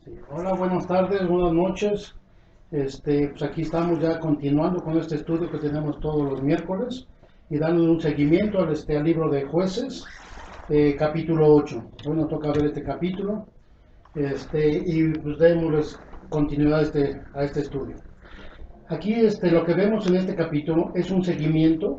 Sí, hola, buenas tardes, buenas noches. Pues aquí estamos ya continuando con este estudio que tenemos todos los miércoles y dando un seguimiento al libro de Jueces, capítulo 8. Hoy nos toca ver este capítulo y pues démosles continuidad a este estudio. Aquí lo que vemos en este capítulo es un seguimiento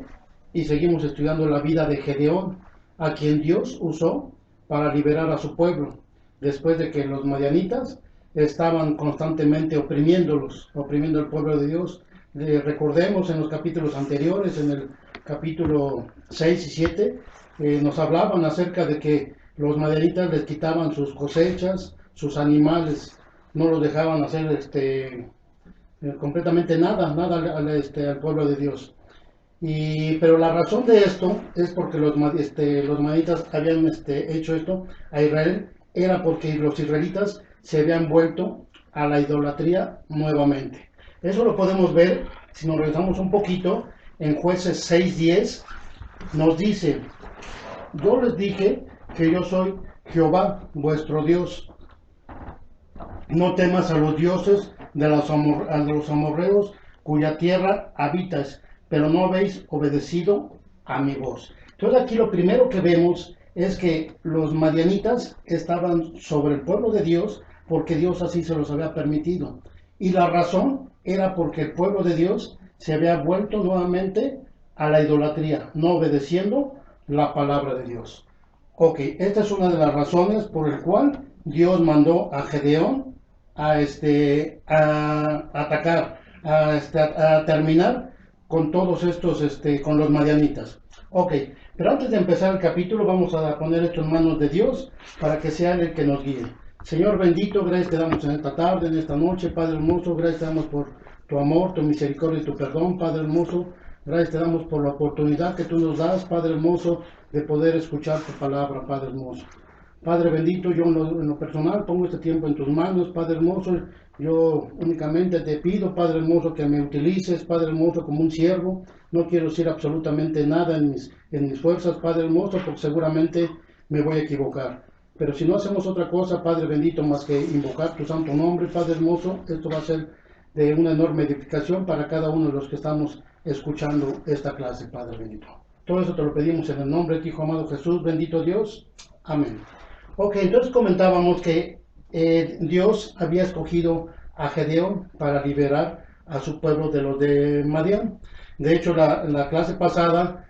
y seguimos estudiando la vida de Gedeón, a quien Dios usó para liberar a su pueblo, después de que los madianitas estaban constantemente oprimiendo al pueblo de Dios. Recordemos en los capítulos anteriores, en el capítulo 6 y 7, nos hablaban acerca de que los madianitas les quitaban sus cosechas, sus animales, no los dejaban hacer completamente nada al pueblo de Dios. Pero la razón de esto es porque los manitas habían hecho esto a Israel, era porque los israelitas se habían vuelto a la idolatría nuevamente. Eso lo podemos ver si nos regresamos un poquito en Jueces 6:10. Nos dice: yo les dije que yo soy Jehová vuestro Dios. No temas a los dioses de los amorreos cuya tierra habitas, pero no habéis obedecido a mi voz. Entonces aquí lo primero que vemos es que los madianitas estaban sobre el pueblo de Dios porque Dios así se los había permitido. Y la razón era porque el pueblo de Dios se había vuelto nuevamente a la idolatría, no obedeciendo la palabra de Dios. Ok, esta es una de las razones por el cual Dios mandó a Gedeón a atacar, a terminar con todos estos, con los madianitas. Ok, pero antes de empezar el capítulo vamos a poner esto en manos de Dios para que sea Él el que nos guíe. Señor bendito, gracias te damos en esta tarde, en esta noche, Padre hermoso, gracias te damos por tu amor, tu misericordia y tu perdón, Padre hermoso. Gracias te damos por la oportunidad que tú nos das, Padre hermoso, de poder escuchar tu palabra, Padre hermoso. Padre bendito, yo en lo personal pongo este tiempo en tus manos, Padre hermoso. Yo únicamente te pido, Padre hermoso, que me utilices, Padre hermoso, como un siervo. No quiero decir absolutamente nada en mis fuerzas, Padre hermoso, porque seguramente me voy a equivocar. Pero si no hacemos otra cosa, Padre bendito, más que invocar tu santo nombre, Padre hermoso, esto va a ser de una enorme edificación para cada uno de los que estamos escuchando esta clase, Padre bendito. Todo eso te lo pedimos en el nombre de tu Hijo amado Jesús, bendito Dios. Amén. Ok, entonces comentábamos que Dios había escogido a Gedeón para liberar a su pueblo de los de Madián. De hecho, la clase pasada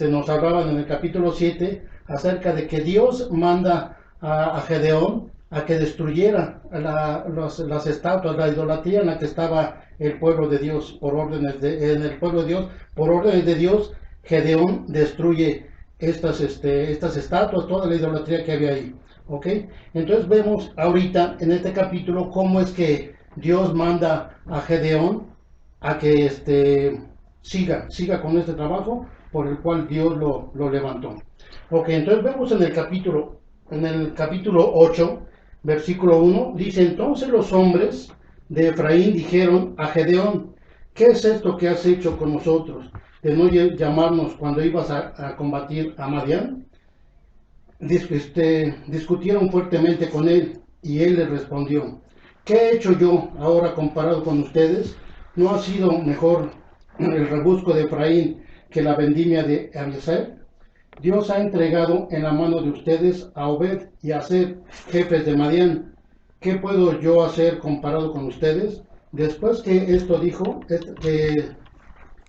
nos hablaban en el capítulo 7 acerca de que Dios manda a Gedeón a que destruyera las estatuas, la idolatría en la que estaba el pueblo de Dios en el pueblo de Dios, por órdenes de Dios. Gedeón destruye estas estatuas, toda la idolatría que había ahí. ¿Ok? Entonces vemos ahorita en este capítulo cómo es que Dios manda a Gedeón a que siga con este trabajo por el cual Dios lo levantó. Ok, entonces vemos en el capítulo 8, versículo 1, dice: entonces los hombres de Efraín dijeron a Gedeón: ¿qué es esto que has hecho con nosotros, de no llamarnos cuando ibas a combatir a Madián? Discutieron fuertemente con él y él les respondió: ¿qué he hecho yo ahora comparado con ustedes? ¿No ha sido mejor el rebusco de Efraín que la vendimia de Abiezer? Dios ha entregado en la mano de ustedes a Obed y a Seb, jefes de Madián. ¿Qué puedo yo hacer comparado con ustedes? Después que que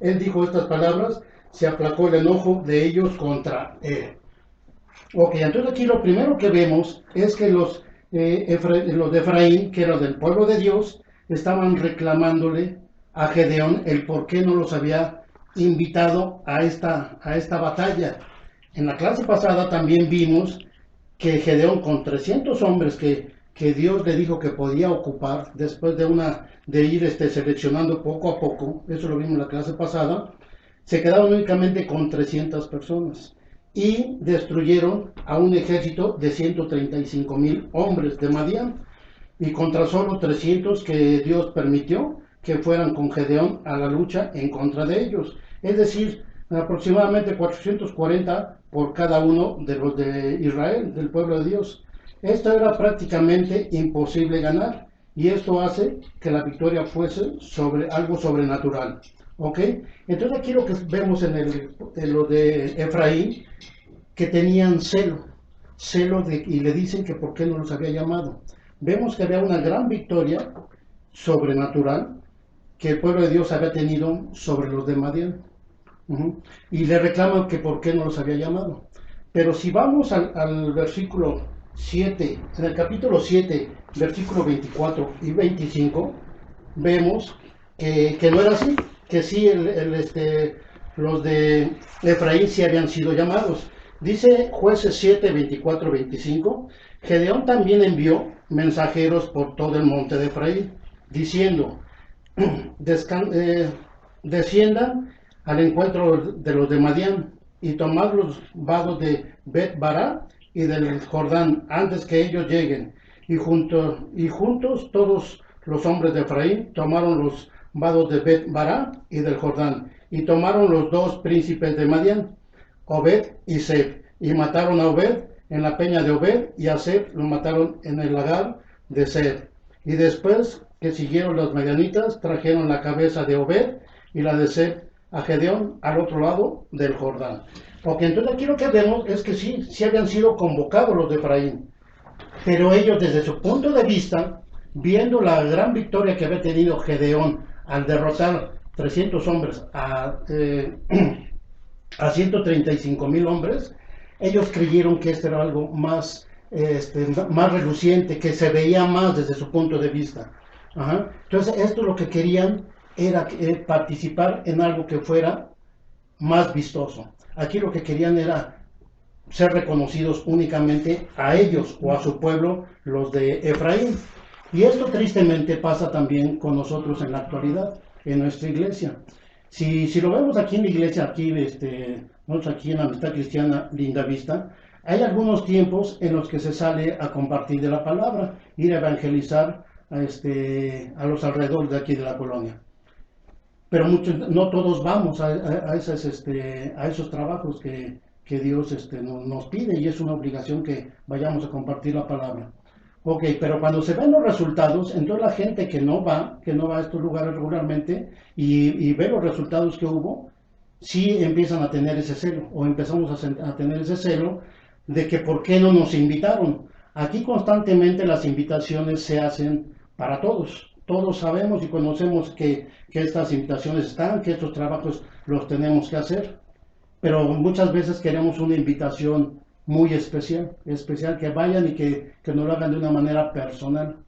él dijo estas palabras, se aplacó el enojo de ellos contra él. Ok, entonces aquí lo primero que vemos es que los de Efraín, que eran del pueblo de Dios, estaban reclamándole a Gedeón el por qué no los había invitado a esta batalla. En la clase pasada también vimos que Gedeón, con 300 hombres que Dios le dijo que podía ocupar, después de ir seleccionando poco a poco, eso lo vimos en la clase pasada, se quedaron únicamente con 300 personas y destruyeron a un ejército de 135,000 hombres de Madián, y contra solo 300 que Dios permitió que fueran con Gedeón a la lucha en contra de ellos. Es decir, aproximadamente 440 por cada uno de los de Israel, del pueblo de Dios. Esto era prácticamente imposible ganar y esto hace que la victoria fuese sobre algo sobrenatural. ¿Ok? Entonces aquí lo que vemos en lo de Efraín, que tenían celo y le dicen que por qué no los había llamado. Vemos que había una gran victoria sobrenatural que el pueblo de Dios había tenido sobre los de Madián. Y le reclaman que por qué no los había llamado. Pero si vamos al versículo 7, en el capítulo 7, versículo 24 y 25, vemos que no era así, que sí los de Efraín sí habían sido llamados. Dice Jueces 7, 24, 25, Gedeón también envió mensajeros por todo el monte de Efraín, diciendo, desciendan al encuentro de los de Madián y tomad los vados de Bet Bará y del Jordán antes que ellos lleguen. Y juntos todos los hombres de Efraín tomaron los vados de Bet Bará y del Jordán y tomaron los dos príncipes de Madián, Obed y Seb, y mataron a Obed en la peña de Obed y a Seb lo mataron en el lagar de Seb. Y después que siguieron los madianitas, trajeron la cabeza de Obed y la de Seb a Gedeón al otro lado del Jordán. Porque entonces aquí lo que vemos es que sí habían sido convocados los de Efraín, pero ellos desde su punto de vista, viendo la gran victoria que había tenido Gedeón al derrotar 300 hombres a 135,000 hombres, ellos creyeron que esto era algo más, más reluciente, que se veía más desde su punto de vista. Ajá. Entonces, esto lo que querían era participar en algo que fuera más vistoso. Aquí lo que querían era ser reconocidos únicamente a ellos o a su pueblo, los de Efraín. Y esto tristemente pasa también con nosotros en la actualidad, en nuestra iglesia. Si lo vemos aquí en la iglesia, nosotros aquí en la Amistad Cristiana Linda Vista, hay algunos tiempos en los que se sale a compartir de la palabra, ir a evangelizar a los alrededores de aquí de la colonia. Pero no todos vamos a esos trabajos que Dios nos pide y es una obligación que vayamos a compartir la palabra. Ok, pero cuando se ven los resultados, entonces la gente que no va a estos lugares regularmente y ve los resultados que hubo, sí empiezan a tener ese celo, o empezamos a tener ese celo de que por qué no nos invitaron. Aquí constantemente las invitaciones se hacen para todos. Todos sabemos y conocemos que estas invitaciones están, que estos trabajos los tenemos que hacer, pero muchas veces queremos una invitación muy especial que vayan y que nos lo hagan de una manera personal,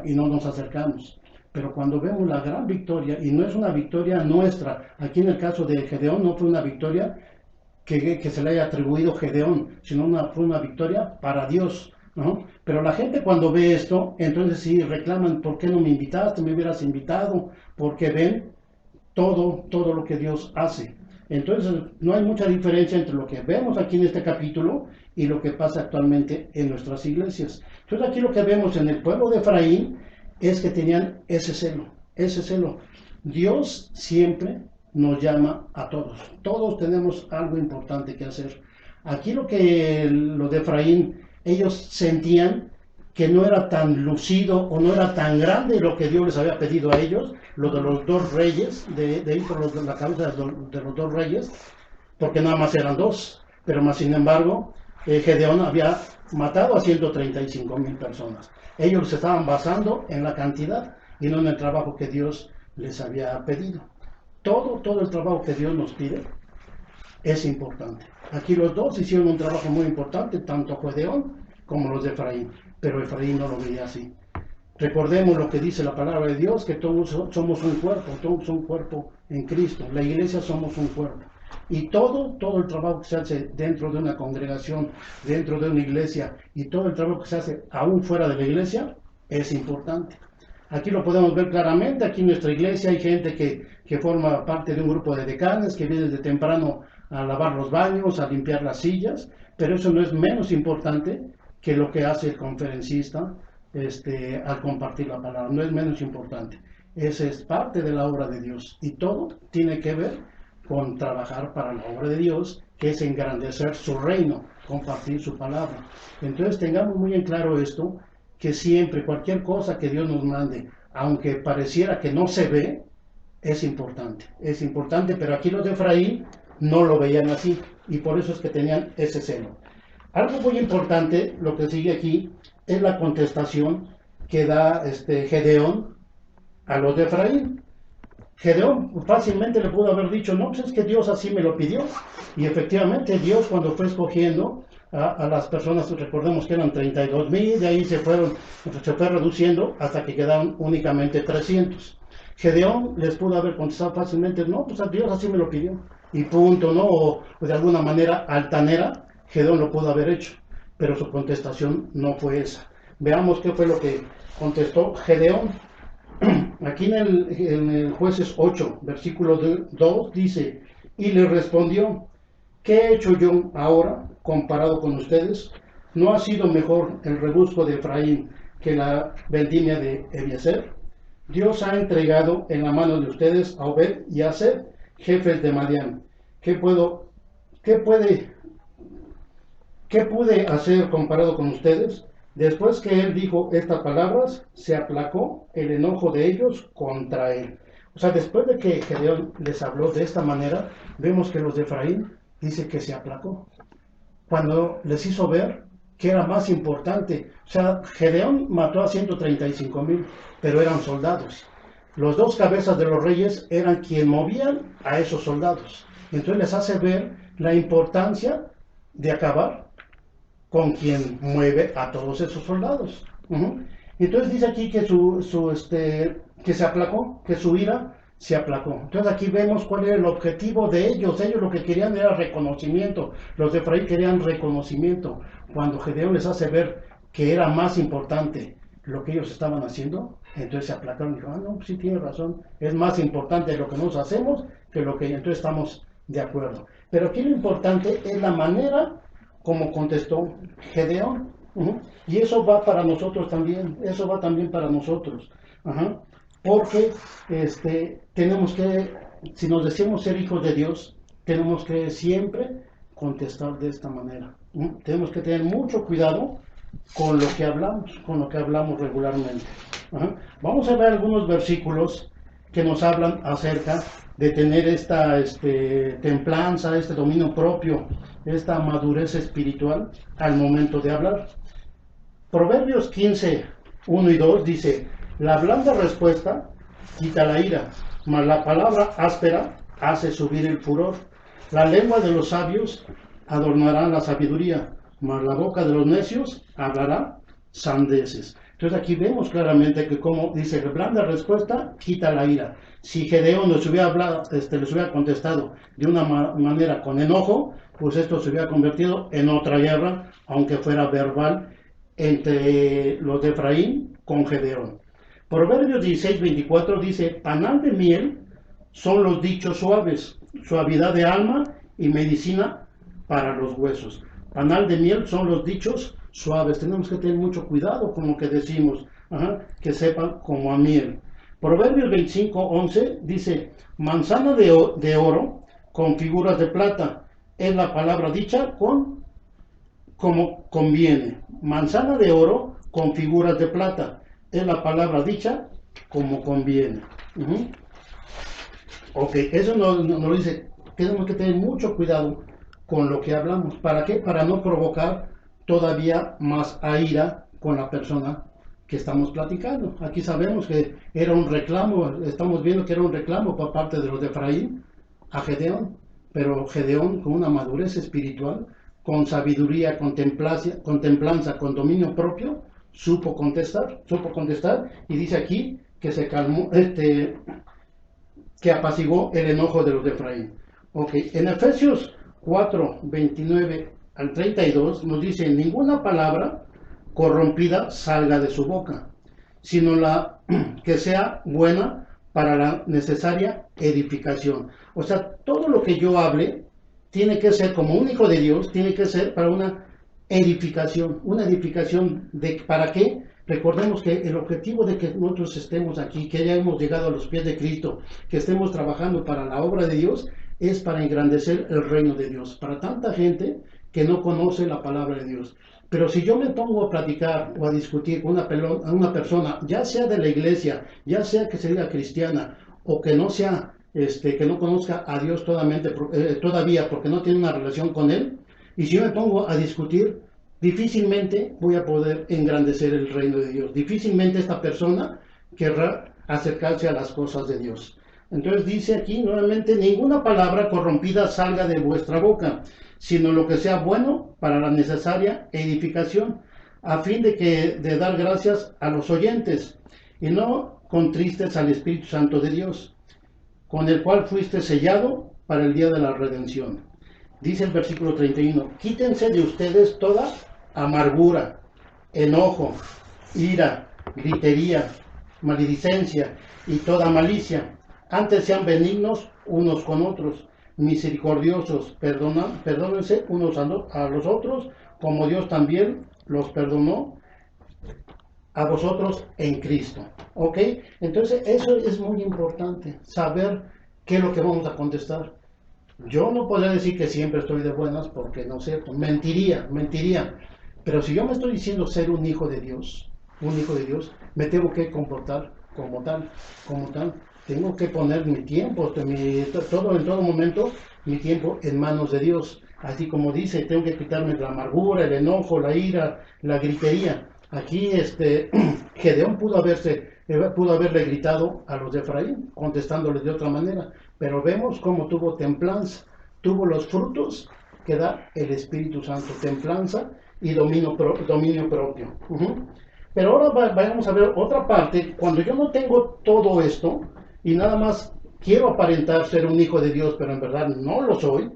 y no nos acercamos. Pero cuando vemos la gran victoria, y no es una victoria nuestra, aquí en el caso de Gedeón no fue una victoria que se le haya atribuido Gedeón, sino fue una victoria para Dios, ¿no? Pero la gente cuando ve esto, entonces sí reclaman, ¿por qué no me invitaste? Me hubieras invitado, porque ven todo lo que Dios hace. Entonces no hay mucha diferencia entre lo que vemos aquí en este capítulo y lo que pasa actualmente en nuestras iglesias. Entonces aquí lo que vemos en el pueblo de Efraín es que tenían ese celo. Dios siempre nos llama a todos. Todos tenemos algo importante que hacer. Aquí lo de Efraín, ellos sentían que no era tan lucido o no era tan grande lo que Dios les había pedido a ellos, lo de los dos reyes, de ir por la cabeza de los dos reyes, porque nada más eran dos, pero más sin embargo, Gedeón había matado a 135,000 personas. Ellos se estaban basando en la cantidad y no en el trabajo que Dios les había pedido. Todo el trabajo que Dios nos pide es importante. Aquí los dos hicieron un trabajo muy importante, tanto Gedeón como los de Efraín, pero Efraín no lo veía así. Recordemos lo que dice la palabra de Dios, que todos somos un cuerpo en Cristo. La iglesia somos un cuerpo. Y todo el trabajo que se hace dentro de una congregación, dentro de una iglesia, y todo el trabajo que se hace aún fuera de la iglesia, es importante. Aquí lo podemos ver claramente, aquí en nuestra iglesia hay gente que forma parte de un grupo de decanes, que viene de temprano a lavar los baños, a limpiar las sillas, pero eso no es menos importante que lo que hace el conferencista al compartir la palabra, no es menos importante. Esa es parte de la obra de Dios y todo tiene que ver con trabajar para la obra de Dios, que es engrandecer su reino. compartir su palabra. Entonces tengamos muy en claro esto, que siempre cualquier cosa que Dios nos mande, aunque pareciera que no se ve, es importante, pero aquí los de Efraín no lo veían así, y por eso es que tenían ese celo. Algo muy importante, lo que sigue aquí, es la contestación que da Gedeón a los de Efraín. Gedeón fácilmente le pudo haber dicho, no, pues es que Dios así me lo pidió. Y efectivamente Dios, cuando fue escogiendo a las personas, recordemos que eran 32,000, de ahí se fue reduciendo hasta que quedaron únicamente 300. Gedeón les pudo haber contestado fácilmente, no, pues a Dios así me lo pidió. Y punto, ¿no? O de alguna manera altanera, Gedeón lo pudo haber hecho. Pero su contestación no fue esa. Veamos qué fue lo que contestó Gedeón. Aquí en el Jueces 8, versículo 2, dice, y le respondió, ¿qué he hecho yo ahora comparado con ustedes? ¿No ha sido mejor el rebusco de Efraín que la vendimia de Eliezer? Dios ha entregado en la mano de ustedes a Obed y a Seb, jefes de Madián. ¿Qué pude hacer comparado con ustedes? Después que él dijo estas palabras, se aplacó el enojo de ellos contra él. O sea, después de que Gedeón les habló de esta manera, vemos que los de Efraín dice que se aplacó. Cuando les hizo ver que era más importante. O sea, Gedeón mató a 135,000, pero eran soldados. Los dos cabezas de los reyes eran quien movían a esos soldados. Entonces les hace ver la importancia de acabar con quien mueve a todos esos soldados. Entonces dice aquí que que se aplacó, que su ira se aplacó. Entonces aquí vemos cuál era el objetivo de ellos. Ellos lo que querían era reconocimiento. Los de Efraín querían reconocimiento. Cuando Gedeón les hace ver que era más importante lo que ellos estaban haciendo, entonces se aplacaron y dijeron, no, pues sí tiene razón, es más importante lo que nosotros hacemos que lo que entonces estamos de acuerdo. Pero aquí lo importante es la manera como contestó Gedeón. Y eso va para nosotros también, eso va también para nosotros. Porque tenemos que, si nos decimos ser hijos de Dios, tenemos que siempre contestar de esta manera. Tenemos que tener mucho cuidado con lo que hablamos regularmente. Vamos a ver algunos versículos que nos hablan acerca de tener esta templanza, este dominio propio, esta madurez espiritual al momento de hablar. Proverbios 15, 1 y 2 dice, la blanda respuesta quita la ira, mas la palabra áspera hace subir el furor. La lengua de los sabios adornará la sabiduría, mas la boca de los necios hablará sandeces. Entonces aquí vemos claramente que como dice, la blanda respuesta quita la ira. Si Gedeón les hubiera contestado de una manera con enojo, pues esto se hubiera convertido en otra guerra, aunque fuera verbal, entre los de Efraín con Gedeón. Proverbios 16, 24 dice, panal de miel son los dichos suaves, suavidad de alma y medicina para los huesos. Panal de miel son los dichos suaves. Tenemos que tener mucho cuidado con lo que decimos, que sepan como a miel. Proverbios 25, 11 dice, manzana de oro con figuras de plata, es la palabra dicha como conviene. Manzana de oro con figuras de plata, es la palabra dicha como conviene. Ok, eso nos lo dice. Tenemos que tener mucho cuidado con lo que hablamos. ¿Para qué? Para no provocar todavía más ira con la persona que estamos platicando. Aquí sabemos que era un reclamo, estamos viendo que era un reclamo por parte de los de Efraín a Gedeón, pero Gedeón con una madurez espiritual, con sabiduría, con templanza, con dominio propio, supo contestar, y dice aquí que se calmó, que apaciguó el enojo de los de Efraín. Ok, en Efesios 4, 29 al 32 nos dice, ninguna palabra corrompida salga de su boca, sino la que sea buena para la necesaria edificación. O sea, todo lo que yo hable tiene que ser como un hijo de Dios, tiene que ser para una edificación ¿para qué? Recordemos que el objetivo de que nosotros estemos aquí, que ya hemos llegado a los pies de Cristo, que estemos trabajando para la obra de Dios, es para engrandecer el reino de Dios. Para tanta gente que no conoce la palabra de Dios. Pero si yo me pongo a platicar o a discutir con una persona, ya sea de la iglesia, ya sea que sea cristiana, o que no sea, que no conozca a Dios todavía porque no tiene una relación con Él, y si yo me pongo a discutir, difícilmente voy a poder engrandecer el reino de Dios. Difícilmente esta persona querrá acercarse a las cosas de Dios. Entonces dice aquí nuevamente, ninguna palabra corrompida salga de vuestra boca, sino lo que sea bueno para la necesaria edificación, a fin de dar gracias a los oyentes, y no contristes al Espíritu Santo de Dios, con el cual fuiste sellado para el día de la redención. Dice el versículo 31, quítense de ustedes toda amargura, enojo, ira, gritería, maledicencia y toda malicia. Antes sean benignos unos con otros, misericordiosos, perdónense unos a los otros, como Dios también los perdonó a vosotros en Cristo. ¿Ok? Entonces eso es muy importante, saber qué es lo que vamos a contestar. Yo no podría decir que siempre estoy de buenas porque no es cierto, mentiría. Pero si yo me estoy diciendo ser un hijo de Dios, me tengo que comportar como tal. Tengo que poner mi tiempo, en todo momento, mi tiempo en manos de Dios. Así como dice, tengo que quitarme la amargura, el enojo, la ira, la gritería. Aquí Gedeón pudo haberle gritado a los de Efraín, contestándoles de otra manera, pero vemos cómo tuvo templanza, tuvo los frutos que da el Espíritu Santo, templanza y dominio propio. Pero ahora vamos a ver otra parte, cuando yo no tengo todo esto y nada más quiero aparentar ser un hijo de Dios, pero en verdad no lo soy,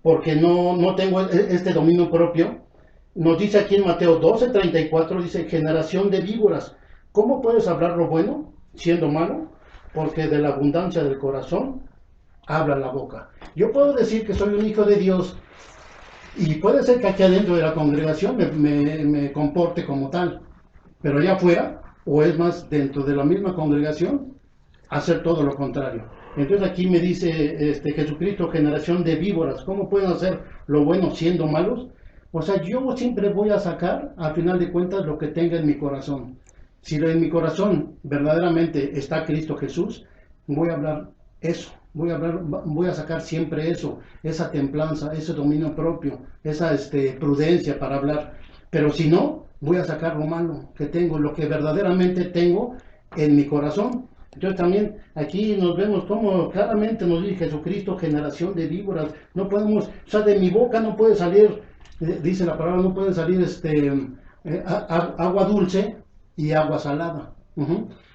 porque no tengo este dominio propio. Nos dice aquí en Mateo 12:34, dice, generación de víboras, ¿cómo puedes hablar lo bueno siendo malo? Porque de la abundancia del corazón habla la boca. Yo puedo decir que soy un hijo de Dios y puede ser que aquí adentro de la congregación me comporte como tal, pero allá afuera, o es más, dentro de la misma congregación, hacer todo lo contrario. Entonces aquí me dice Jesucristo, generación de víboras, ¿cómo pueden hacer lo bueno siendo malos? O sea, yo siempre voy a sacar, al final de cuentas, lo que tenga en mi corazón. Si en mi corazón verdaderamente está Cristo Jesús, voy a hablar eso, voy a sacar siempre eso, esa templanza, ese dominio propio, esa prudencia para hablar. Pero si no, voy a sacar lo malo que tengo, lo que verdaderamente tengo en mi corazón. Entonces también aquí nos vemos como claramente nos dice Jesucristo, generación de víboras. No podemos, o sea, de mi boca no puede salir, dice la palabra, no puede salir agua dulce y agua salada.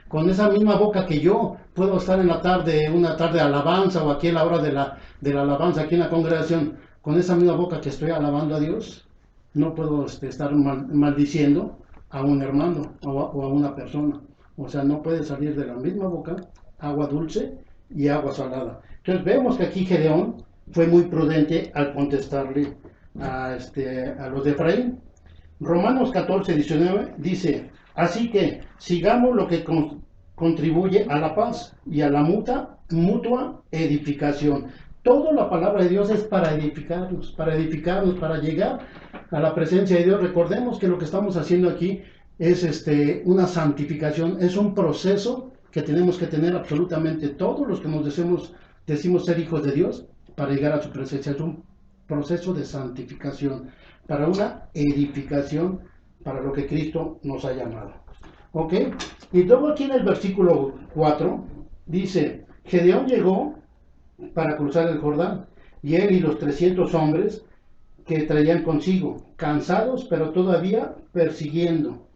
Con esa misma boca que yo puedo estar en la tarde, una tarde de alabanza, o aquí a la hora de la alabanza, aquí en la congregación, con esa misma boca que estoy alabando a Dios, no puedo estar maldiciendo a un hermano o a una persona. O sea, no puede salir de la misma boca agua dulce y agua salada. Entonces vemos que aquí Gedeón fue muy prudente al contestarle a los de Efraín. Romanos 14:19 dice, así que sigamos lo que contribuye a la paz y a la mutua edificación. Toda la palabra de Dios es para edificarnos, para llegar a la presencia de Dios. Recordemos que lo que estamos haciendo aquí es una santificación, es un proceso que tenemos que tener absolutamente todos los que decimos ser hijos de Dios para llegar a su presencia. Es un proceso de santificación, para una edificación, para lo que Cristo nos ha llamado. ¿Ok? Y luego aquí en el versículo 4 dice, Gedeón llegó para cruzar el Jordán, y él y los 300 hombres que traían consigo, cansados, pero todavía persiguiendo.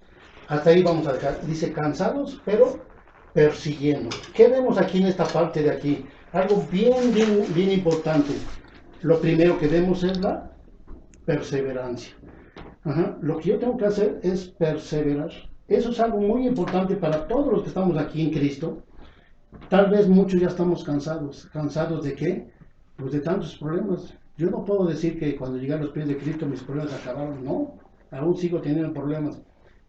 Hasta ahí vamos a dejar. Dice cansados, pero persiguiendo. ¿Qué vemos aquí en esta parte de aquí? Algo bien importante. Lo primero que vemos es la perseverancia. Lo que yo tengo que hacer es perseverar. Eso es algo muy importante para todos los que estamos aquí en Cristo. Tal vez muchos ya estamos cansados. ¿Cansados de qué? Pues de tantos problemas. Yo no puedo decir que cuando llegué a los pies de Cristo mis problemas acabaron. No, aún sigo teniendo problemas.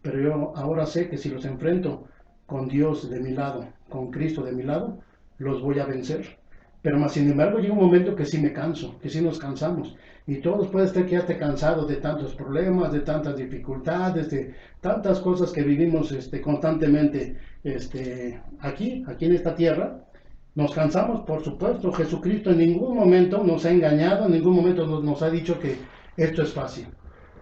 Pero yo ahora sé que si los enfrento con Dios de mi lado, con Cristo de mi lado, los voy a vencer. pero más sin embargo llega un momento que sí me canso, que sí nos cansamos. Y todos puede ser que ya esté cansado de tantos problemas, de tantas dificultades, de tantas cosas que vivimos constantemente aquí en esta tierra. Nos cansamos, por supuesto. Jesucristo en ningún momento nos ha engañado, en ningún momento nos ha dicho que esto es fácil.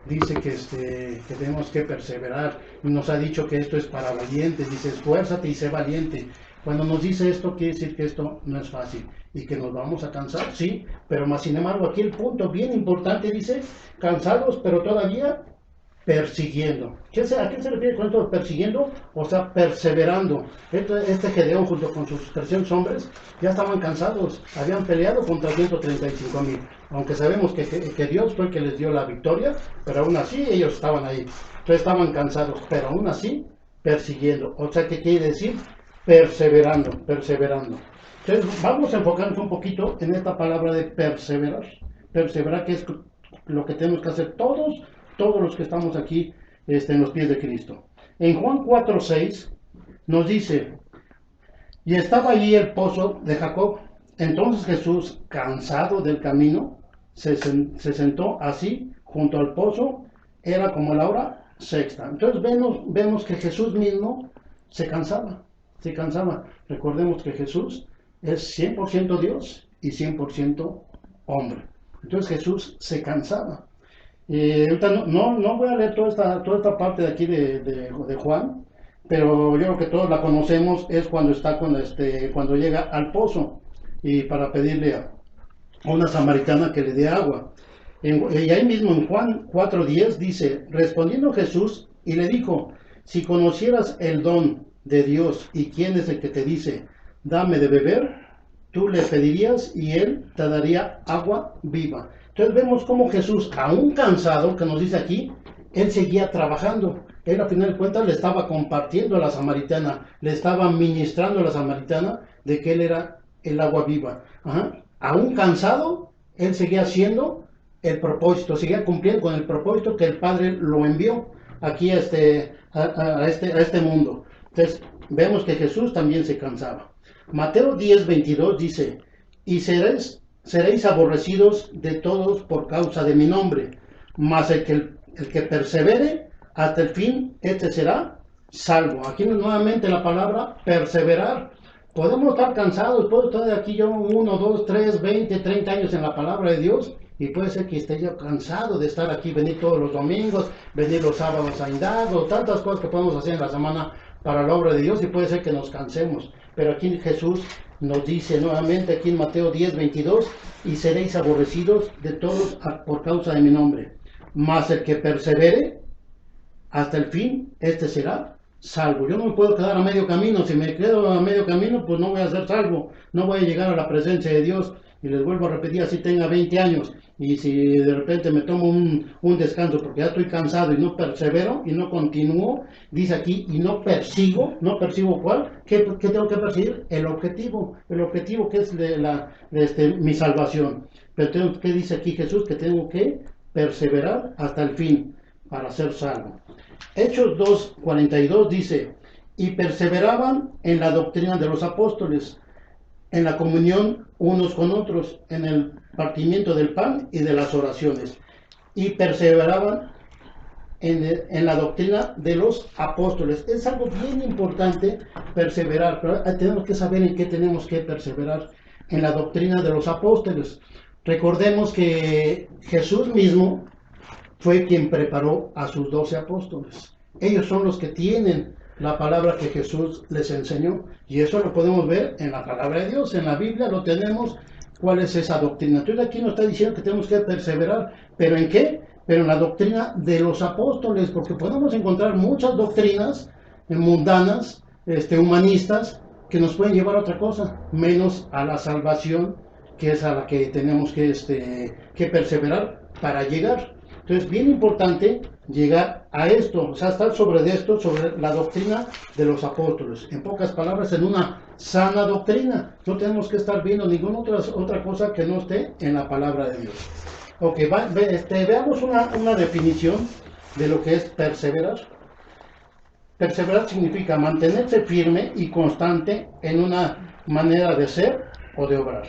Dice que tenemos que perseverar, nos ha dicho que esto es para valientes, dice esfuérzate y sé valiente. Cuando nos dice esto, quiere decir que esto no es fácil y que nos vamos a cansar, sí, pero más sin embargo aquí el punto bien importante dice, cansados pero todavía persiguiendo. ¿A qué se refiere con esto de persiguiendo? O sea, perseverando. Gedeón junto con sus 300 hombres ya estaban cansados, habían peleado contra 135,000. Aunque sabemos que Dios fue el que les dio la victoria, pero aún así ellos estaban ahí. Entonces estaban cansados, pero aún así persiguiendo. O sea, ¿qué quiere decir? Perseverando, perseverando. Entonces vamos a enfocarnos un poquito en esta palabra de perseverar. Perseverar, que es lo que tenemos que hacer todos los que estamos aquí en los pies de Cristo. En Juan 4:6 nos dice, y estaba allí el pozo de Jacob. Entonces Jesús, cansado del camino, se sentó así junto al pozo, era como la hora sexta. Entonces vemos que Jesús mismo se cansaba, se cansaba. Recordemos que Jesús es 100% Dios y 100% hombre. Entonces Jesús se cansaba. Ahorita no voy a leer toda esta parte de aquí de Juan, pero yo creo que todos la conocemos, es cuando está cuando llega al pozo y para pedirle a una samaritana que le dé agua. Y ahí mismo en Juan 4:10 dice, respondiendo Jesús y le dijo, si conocieras el don de Dios y quién es el que te dice, dame de beber, tú le pedirías y él te daría agua viva. Entonces vemos cómo Jesús, aún cansado, que nos dice aquí, él seguía trabajando. Él a final de cuentas le estaba compartiendo a la samaritana, le estaba ministrando a la samaritana de que él era el agua viva. Ajá. Aún cansado, él seguía haciendo el propósito, seguía cumpliendo con el propósito que el Padre lo envió aquí a este mundo. Entonces vemos que Jesús también se cansaba. Mateo 10:22 dice, y seréis aborrecidos de todos por causa de mi nombre, mas el que persevere hasta el fin, este será salvo. Aquí nuevamente la palabra perseverar. Podemos estar cansados, puedo estar aquí yo 1, 2, 3, 20, 30 años en la palabra de Dios y puede ser que esté yo cansado de estar aquí, venir todos los domingos, venir los sábados a Indago, tantas cosas que podemos hacer en la semana para la obra de Dios y puede ser que nos cansemos. Pero aquí Jesús nos dice nuevamente aquí en Mateo 10:22, y seréis aborrecidos de todos por causa de mi nombre. Mas el que persevere hasta el fin, este será salvo. Yo no me puedo quedar a medio camino. Si me quedo a medio camino, pues no voy a ser salvo. No voy a llegar a la presencia de Dios. Y les vuelvo a repetir, así tenga 20 años. Y si de repente me tomo un descanso porque ya estoy cansado y no persevero y no continúo, dice aquí, y no persigo ¿cuál? ¿Qué tengo que perseguir? El objetivo que es mi salvación. Pero ¿qué dice aquí Jesús? Que tengo que perseverar hasta el fin para ser salvo. Hechos 2:42 dice, y perseveraban en la doctrina de los apóstoles, en la comunión unos con otros, en el partimiento del pan y de las oraciones. Y perseveraban en la doctrina de los apóstoles. Es algo bien importante perseverar, pero tenemos que saber en qué tenemos que perseverar. En la doctrina de los apóstoles. Recordemos que Jesús mismo fue quien preparó a sus 12 apóstoles. Ellos son los que tienen la palabra que Jesús les enseñó. Y eso lo podemos ver en la palabra de Dios. En la Biblia lo tenemos. ¿Cuál es esa doctrina? Entonces aquí nos está diciendo que tenemos que perseverar. ¿Pero en qué? Pero en la doctrina de los apóstoles. Porque podemos encontrar muchas doctrinas mundanas, humanistas, que nos pueden llevar a otra cosa, menos a la salvación, que es a la que tenemos que perseverar para llegar. Entonces, bien importante llegar a esto, o sea, estar sobre la doctrina de los apóstoles. En pocas palabras, en una sana doctrina. No tenemos que estar viendo ninguna otra cosa que no esté en la palabra de Dios. Ok, veamos una definición de lo que es perseverar. Perseverar significa mantenerse firme y constante en una manera de ser o de obrar.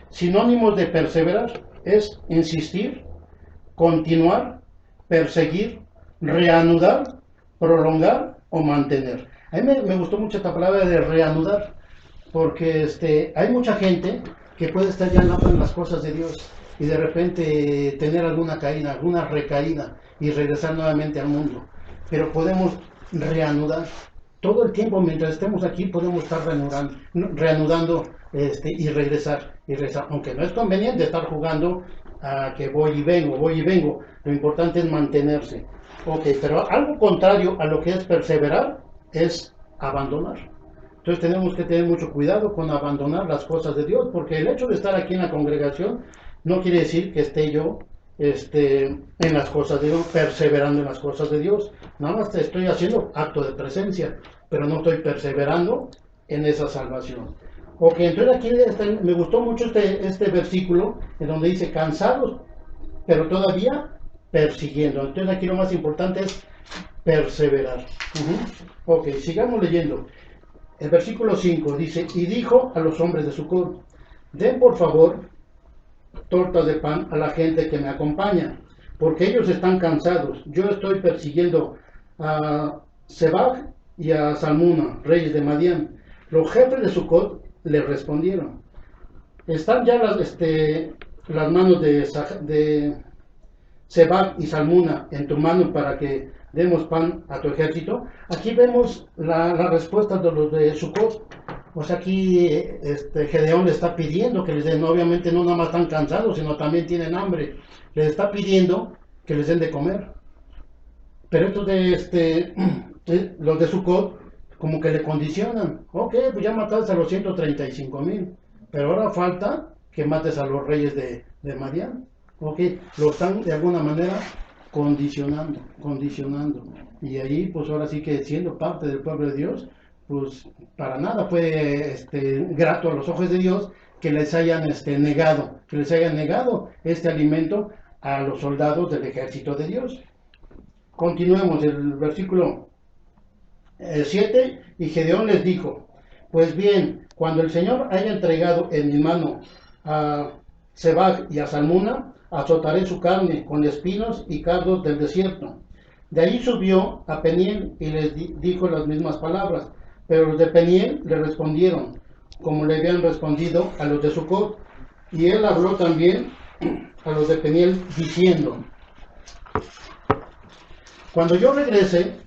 Sinónimos de perseverar es insistir, continuar, perseguir, reanudar, prolongar o mantener. A mí me gustó mucho esta palabra de reanudar, porque hay mucha gente que puede estar ya en las cosas de Dios y de repente tener alguna caída, alguna recaída y regresar nuevamente al mundo. Pero podemos reanudar. Todo el tiempo mientras estemos aquí podemos estar reanudando y regresar. Aunque no es conveniente estar jugando a que voy y vengo, voy y vengo. Lo importante es mantenerse. Ok, pero algo contrario a lo que es perseverar es abandonar. Entonces tenemos que tener mucho cuidado con abandonar las cosas de Dios, porque el hecho de estar aquí en la congregación no quiere decir que esté yo en las cosas de Dios, perseverando en las cosas de Dios. Nada más te estoy haciendo acto de presencia, pero no estoy perseverando en esa salvación. Ok, entonces aquí me gustó mucho este versículo en donde dice cansados, pero todavía persiguiendo. Entonces aquí lo más importante es perseverar. Ok, sigamos leyendo. El versículo 5 dice, y dijo a los hombres de Sucot, den por favor tortas de pan a la gente que me acompaña, porque ellos están cansados. Yo estoy persiguiendo a Sebag y a Salmuna, reyes de Madián. Los jefes de Sucot le respondieron, están ya las manos de Sebag y Salmuna en tu mano para que demos pan a tu ejército. Aquí vemos la respuesta de los de Sucot. O sea, aquí Gedeón le está pidiendo que les den, obviamente no nada más están cansados, sino también tienen hambre. Les está pidiendo que les den de comer. Pero estos los de Sucot, como que le condicionan. Ok, pues ya mataste a los 135,000, pero ahora falta que mates a los reyes de Madián. Ok, lo están de alguna manera condicionando. Y ahí, pues ahora sí que siendo parte del pueblo de Dios, pues para nada fue grato a los ojos de Dios que les hayan negado este alimento a los soldados del ejército de Dios. Continuemos el versículo 7, y Gedeón les dijo, pues bien, cuando el Señor haya entregado en mi mano a Sebag y a Salmuna, azotaré su carne con espinos y cardos del desierto. De ahí subió a Peniel y les dijo las mismas palabras, pero los de Peniel le respondieron, como le habían respondido a los de Sucot, y él habló también a los de Peniel diciendo, cuando yo regrese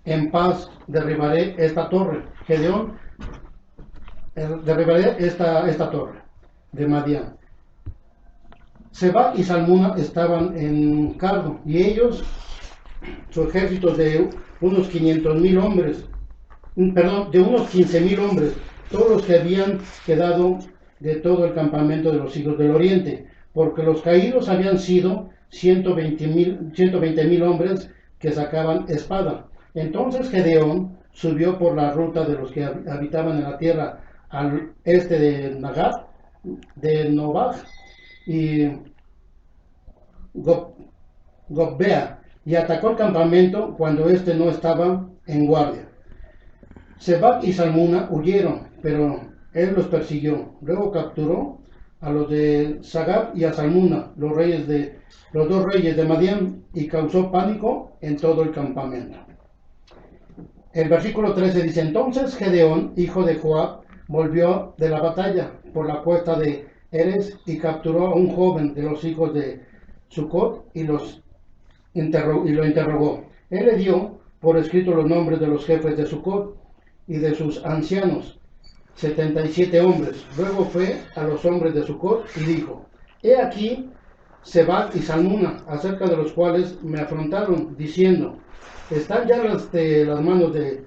en paz derribaré esta torre. Gedeón derribaré esta torre de Madián. Sebag y Salmuna estaban en Cardo, y ellos, su ejército de unos 500,000 hombres, de unos 15,000 hombres, todos los que habían quedado de todo el campamento de los hijos del oriente, porque los caídos habían sido 120,000 hombres que sacaban espada. Entonces Gedeón subió por la ruta de los que habitaban en la tierra al este de Nagat, de Nobaj y Gobbea, y atacó el campamento cuando éste no estaba en guardia. Sebag y Salmuna huyeron, pero él los persiguió. Luego capturó a los de Sagab y a Salmuna, los dos reyes de Madián, y causó pánico en todo el campamento. El versículo 13 dice, entonces Gedeón, hijo de Joab, volvió de la batalla por la cuesta de Eres y capturó a un joven de los hijos de Sucot y lo interrogó. Él le dio por escrito los nombres de los jefes de Sucot y de sus ancianos, 77 hombres. Luego fue a los hombres de Sucot y dijo, he aquí Sebag y Salmuna, acerca de los cuales me afrontaron, diciendo, ¿están ya las manos de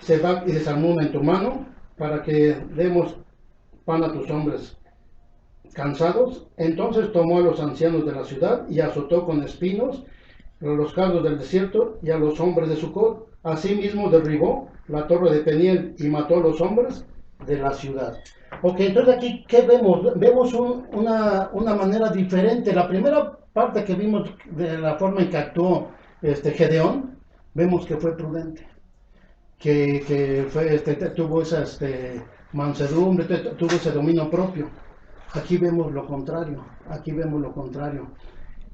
Sebag y de Salmuna en tu mano, para que demos pan a tus hombres cansados? Entonces tomó a los ancianos de la ciudad y azotó con espinos a los cardos del desierto y a los hombres de Sucot. Asimismo derribó la torre de Peniel y mató a los hombres de la ciudad. Ok, entonces aquí, ¿qué vemos? Vemos una manera diferente. La primera parte que vimos de la forma en que actuó Gedeón, vemos que fue prudente, que fue, tuvo esa mansedumbre, tuvo ese dominio propio. aquí vemos lo contrario, aquí vemos lo contrario.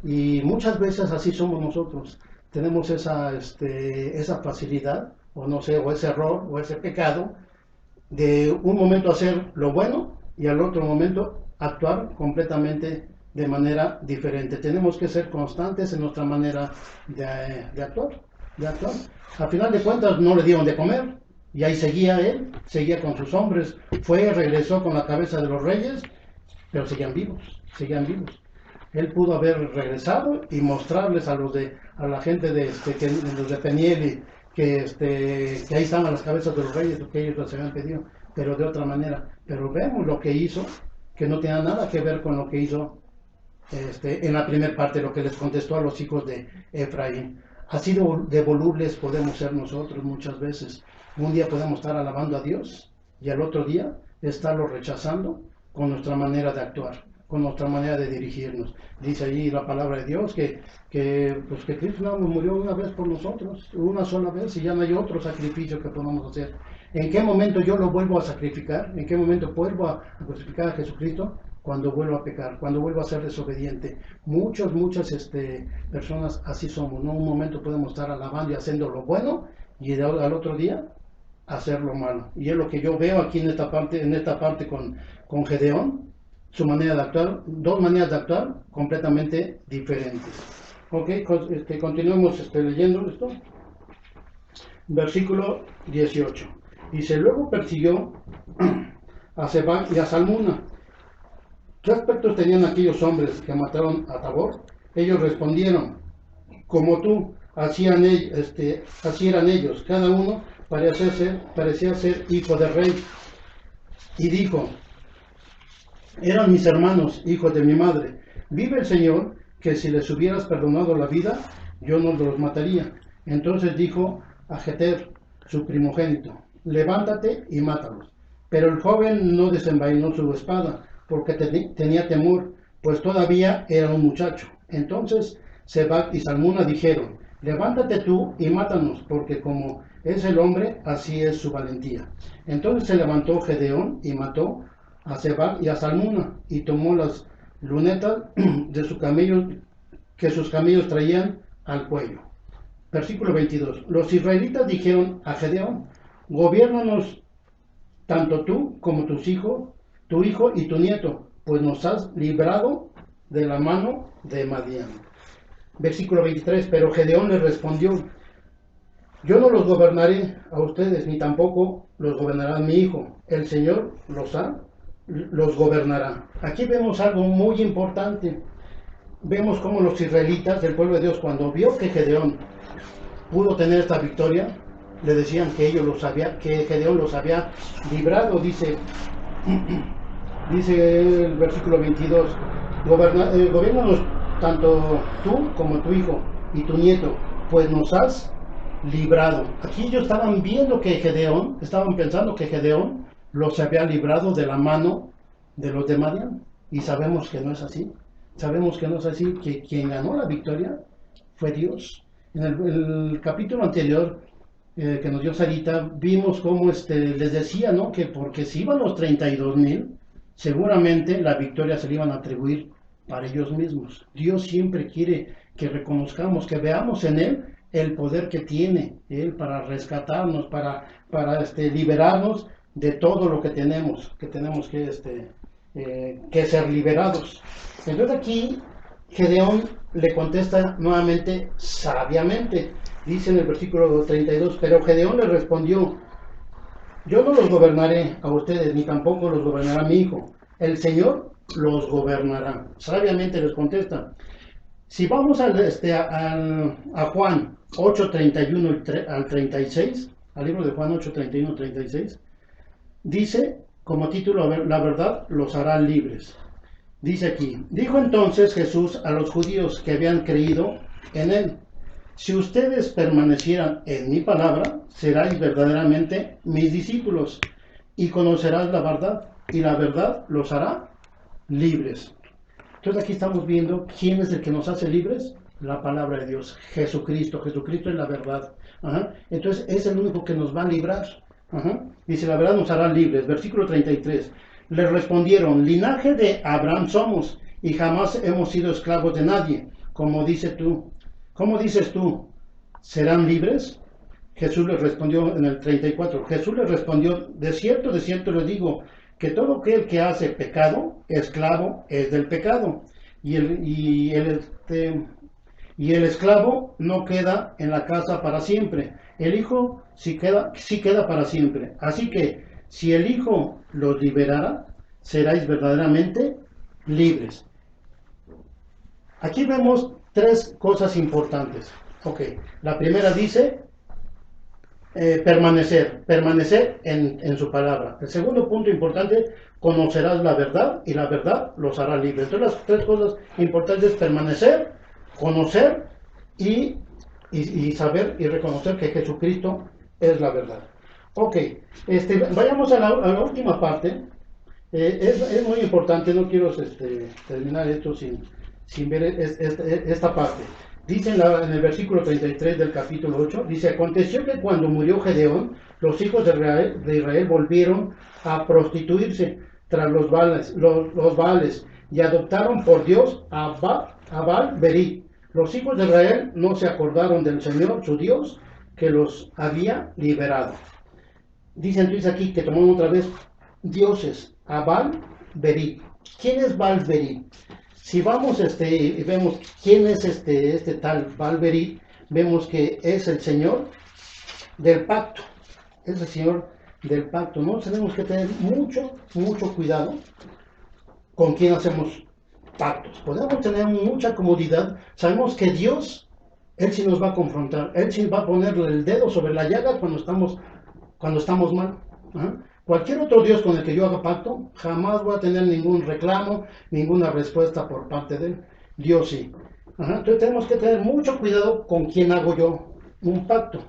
Y muchas veces así somos nosotros. Tenemos esa facilidad, o no sé, o ese error, o ese pecado, de un momento hacer lo bueno y al otro momento actuar completamente de manera diferente. Tenemos que ser constantes en nuestra manera de actuar, de actuar. Al final de cuentas no le dieron de comer y ahí seguía él, seguía con sus hombres, regresó con la cabeza de los reyes, pero seguían vivos, seguían vivos. Él pudo haber regresado y mostrarles a la gente los de Peniel que ahí estaban las cabezas de los reyes, lo que ellos les habían pedido, pero de otra manera. Pero vemos lo que hizo, que no tenía nada que ver con lo que hizo en la primera parte, lo que les contestó a los hijos de Efraín. Así de volubles podemos ser nosotros muchas veces. Un día podemos estar alabando a Dios y al otro día estarlo rechazando con nuestra manera de actuar, con nuestra manera de dirigirnos. Dice ahí la palabra de Dios que Cristo no murió una vez por nosotros, una sola vez, y ya no hay otro sacrificio que podamos hacer. ¿En qué momento yo lo vuelvo a sacrificar? ¿En qué momento vuelvo a crucificar a Jesucristo? Cuando vuelvo a pecar, cuando vuelvo a ser desobediente. Muchas personas así somos, ¿no? Un momento podemos estar alabando y haciendo lo bueno, y al otro día hacer lo malo. Y es lo que yo veo aquí en esta parte con Gedeón, su manera de actuar, dos maneras de actuar completamente diferentes. Ok, continuemos leyendo esto. Versículo 18. Dice, luego persiguió a Sebá y a Salmuna. ¿Qué aspectos tenían aquellos hombres que mataron a Tabor? Ellos respondieron, como tú, así eran ellos, cada uno parecía ser hijo de rey. Y dijo, eran mis hermanos, hijos de mi madre. Vive el Señor, que si les hubieras perdonado la vida, yo no los mataría. Entonces dijo a Jeter, su primogénito, levántate y mátalos. Pero el joven no desenvainó su espada, porque tenía temor, pues todavía era un muchacho. Entonces Sebá y Salmuna dijeron, levántate tú y mátanos, porque como es el hombre, así es su valentía. Entonces se levantó Gedeón y mató a Sebá y a Salmuna, y tomó las lunetas de sus camellos, que sus camellos traían al cuello. Versículo 22. Los israelitas dijeron a Gedeón, gobiérnanos tanto tú como tu hijo y tu nieto, pues nos has librado de la mano de Madián. Versículo 23. Pero Gedeón les respondió, yo no los gobernaré a ustedes, ni tampoco los gobernará mi hijo. El Señor los gobernará. Aquí vemos algo muy importante. Vemos cómo los israelitas del pueblo de Dios, cuando vio que Gedeón pudo tener esta victoria, le decían que que Gedeón los había librado. Dice el versículo 22, gobiernanos tanto tú como tu hijo y tu nieto, pues nos has librado. Aquí ellos estaban viendo que estaban pensando que Gedeón los había librado de la mano de los de Madián, y sabemos que no es así. Sabemos que no es así, que quien ganó la victoria fue Dios. En el capítulo anterior que nos dio Sarita, vimos cómo les decía, ¿no? Que porque si iban los 32,000, seguramente la victoria se le iban a atribuir para ellos mismos. Dios siempre quiere que reconozcamos, que veamos en Él el poder que tiene Él para rescatarnos, para liberarnos de todo lo que tenemos que ser liberados. Entonces aquí Gedeón le contesta nuevamente sabiamente. Dice en el versículo 32, pero Gedeón le respondió, yo no los gobernaré a ustedes, ni tampoco los gobernará mi hijo. El Señor los gobernará. Sabiamente les contesta. Si vamos a Juan 8:31 al 36, al libro de Juan 8:31 al 36, dice como título, la verdad los hará libres. Dice aquí, dijo entonces Jesús a los judíos que habían creído en él, si ustedes permanecieran en mi palabra, seráis verdaderamente mis discípulos y conocerás la verdad, y la verdad los hará libres. Entonces aquí estamos viendo quién es el que nos hace libres, la palabra de Dios, Jesucristo. Jesucristo es la verdad. Ajá. Entonces es el único que nos va a librar. Ajá. Dice, la verdad nos hará libres. Versículo 33. Le respondieron, linaje de Abraham somos, y jamás hemos sido esclavos de nadie. Como dices tú, ¿serán libres? Jesús les respondió en el 34. Jesús les respondió, de cierto les digo, que todo aquel que hace pecado, esclavo es del pecado. Y el esclavo no queda en la casa para siempre. El Hijo sí queda para siempre. Así que, si el Hijo los liberara, seréis verdaderamente libres. Aquí vemos tres cosas importantes. Ok, la primera dice, permanecer en su palabra. El segundo punto importante, conocerás la verdad y la verdad los hará libres. Entonces las tres cosas importantes, permanecer, conocer y saber y reconocer que Jesucristo es la verdad. Ok, vayamos a la última parte. Es muy importante, no quiero terminar esto sin ver esta parte. Dice en el versículo 33 del capítulo 8, dice, aconteció que cuando murió Gedeón, los hijos de Israel volvieron a prostituirse tras los Baales y adoptaron por Dios a Baal-Berit. Los hijos de Israel no se acordaron del Señor, su Dios, que los había liberado. Dice entonces aquí que tomamos otra vez dioses, a Baal-Berit. ¿Quién es Baal-Berit? Si vamos y vemos quién es este tal Baal-Berit, vemos que es el Señor del pacto. Es el Señor del pacto. No tenemos que tener mucho cuidado con quién hacemos pactos. Podemos tener mucha comodidad. Sabemos que Dios, Él sí nos va a confrontar. Él sí va a ponerle el dedo sobre la llaga cuando estamos mal. ¿Ah? Cualquier otro Dios con el que yo haga pacto, jamás voy a tener ningún reclamo, ninguna respuesta por parte de él. Dios sí. Ajá. Entonces tenemos que tener mucho cuidado con quién hago yo un pacto.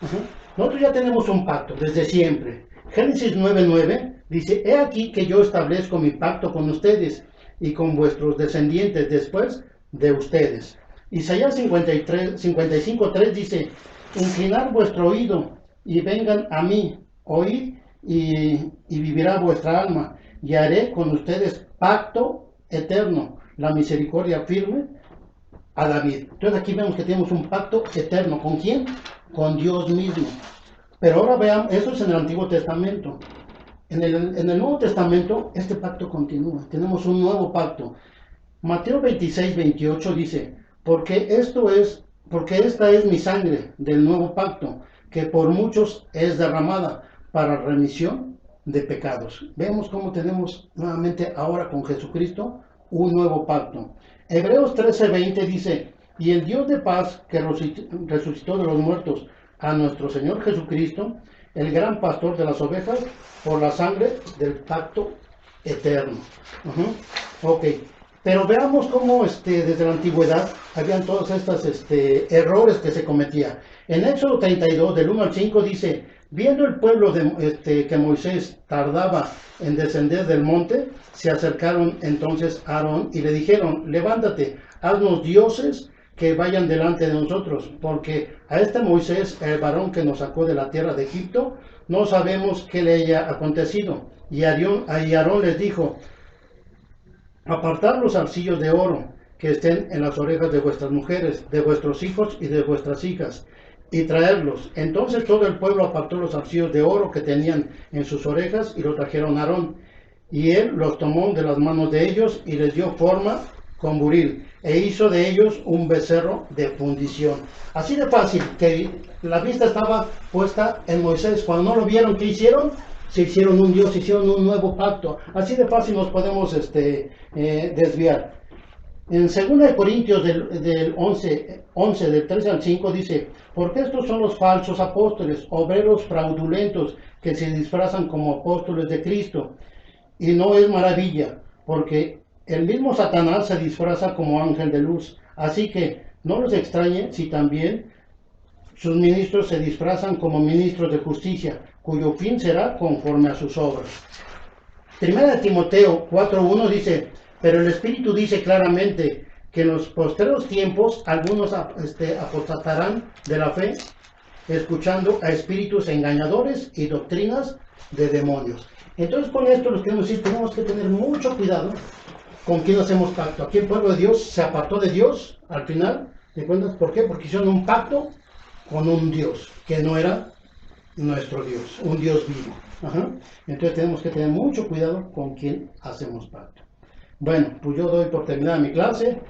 Ajá. Nosotros ya tenemos un pacto desde siempre. Génesis 9:9 dice, he aquí que yo establezco mi pacto con ustedes y con vuestros descendientes después de ustedes. Isaías 55:3 dice, inclinad vuestro oído y vengan a mí, oíd y vivirá vuestra alma, y haré con ustedes pacto eterno, la misericordia firme a David. Entonces aquí vemos que tenemos un pacto eterno. ¿Con quién? Con Dios mismo. Pero ahora veamos, eso es en el Antiguo Testamento. En el Nuevo Testamento este pacto continúa. Tenemos un nuevo pacto. Mateo 26:28 dice, porque esta es mi sangre del nuevo pacto, que por muchos es derramada para remisión de pecados. Vemos cómo tenemos nuevamente ahora con Jesucristo un nuevo pacto. Hebreos 13:20 dice, y el Dios de paz que resucitó de los muertos a nuestro Señor Jesucristo, el gran pastor de las ovejas, por la sangre del pacto eterno. Ok, pero veamos cómo desde la antigüedad habían todos estos errores que se cometían. En Éxodo 32, del 1 al 5 dice, viendo el pueblo que Moisés tardaba en descender del monte, se acercaron entonces a Aarón y le dijeron, levántate, haznos dioses que vayan delante de nosotros, porque a este Moisés, el varón que nos sacó de la tierra de Egipto, no sabemos qué le haya acontecido. Y Aarón les dijo, apartad los arcillos de oro que estén en las orejas de vuestras mujeres, de vuestros hijos y de vuestras hijas, y traerlos. Entonces todo el pueblo apartó los arcillos de oro que tenían en sus orejas y los trajeron a Aarón. Y él los tomó de las manos de ellos y les dio forma con buril, e hizo de ellos un becerro de fundición. Así de fácil, que la vista estaba puesta en Moisés. Cuando no lo vieron, ¿qué hicieron? Se hicieron un Dios, se hicieron un nuevo pacto. Así de fácil nos podemos desviar. En 2 Corintios del 11, del 3 al 5 dice, porque estos son los falsos apóstoles, obreros fraudulentos que se disfrazan como apóstoles de Cristo. Y no es maravilla, porque el mismo Satanás se disfraza como ángel de luz. Así que no les extrañe si también sus ministros se disfrazan como ministros de justicia, cuyo fin será conforme a sus obras. Primera de Timoteo 4:1 dice, pero el Espíritu dice claramente que en los postreros tiempos algunos apostatarán de la fe, escuchando a espíritus engañadores y doctrinas de demonios. Entonces con esto les queremos decir, tenemos que tener mucho cuidado con quién hacemos pacto. Aquí el pueblo de Dios se apartó de Dios al final de cuentas. ¿Por qué? Porque hicieron un pacto con un Dios que no era nuestro Dios, un Dios vivo. Ajá. Entonces tenemos que tener mucho cuidado con quién hacemos pacto. Bueno, pues yo doy por terminada mi clase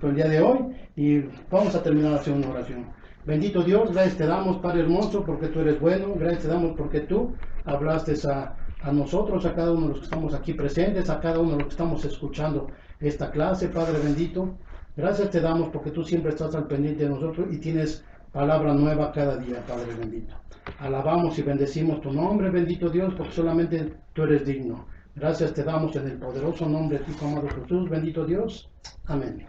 por el día de hoy y vamos a terminar haciendo una oración. Bendito Dios, gracias te damos, Padre hermoso, porque tú eres bueno. Gracias te damos porque tú hablaste a nosotros, a cada uno de los que estamos aquí presentes, a cada uno de los que estamos escuchando esta clase, Padre bendito. Gracias te damos porque tú siempre estás al pendiente de nosotros y tienes palabra nueva cada día, Padre bendito. Alabamos y bendecimos tu nombre, bendito Dios, porque solamente tú eres digno. Gracias te damos en el poderoso nombre de tu amado Jesús, bendito Dios. Amén.